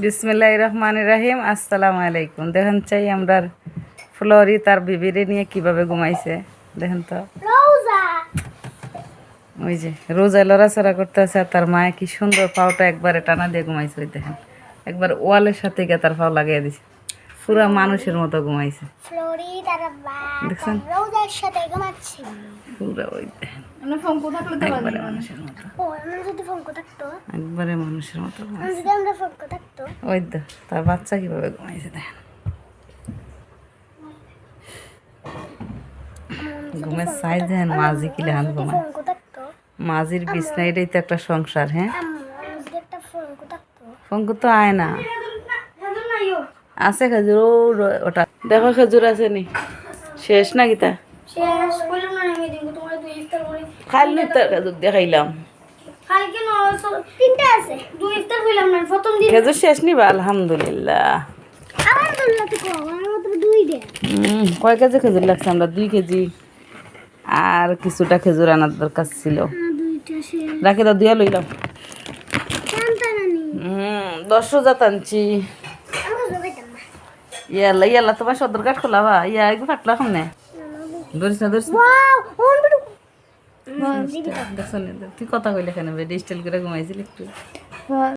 বিসমিল্লাহির রহমানির রহিম। আসসালামু আলাইকুম। দেখেন চাই আমরা ফ্লোরি তার বিবিরে নিয়ে কিভাবে ঘুমাইছে দেখেন তো। ওই যে রোজায় লড়াচড়া করতেছে আর তার মায়ে কি সুন্দর পাওটা একবারে টানা দিয়ে ঘুমাইছে। ওই দেখেন একবার ওয়ালের সাথে গিয়ে তার পাও লাগিয়ে দিছে, পুরা মানুষের মতো ঘুমাইছে দেখছেন পুরা। ওই দেখেন একবারে মানুষের মতো, একবারে মানুষের মতো ঘুমাইছে। ওই তো তার বাচ্চা কিভাবে ঘুমাইছে দেখেন। ঘুমের সাইজ দেখেন, মাঝি কিলে হান ঘুমায়। মাঝির বিছনা এটাই তো একটা সংসার। হ্যাঁ ফঙ্কু তো আয় না, আছে খেজুর ওটা দেখো, খেজুর আছে নি শেষ না গীতা খাইলি তো খেজুর দিয়ে খাইলাম। খেজুর শেষ নিবা? আলহামদুলিল্লাহ। কয় কেজি খেজুর লাগছে? আমরা 2 কেজি আর কিছুটা খেজুর আনার দরকার ছিল। রাখে দাও, দিয়া লইলাম। 10 রোজা টানছি। ইয়াল্লা ইয়াল্লা তোমার সদর কাঠ খোলাবা ইয়া এগুলো ফাটলা সামনে ধরিস না ধরিস। তুই কথা কইলে কেন? ডিজিটাল করে ঘুমাইছিলি একটু।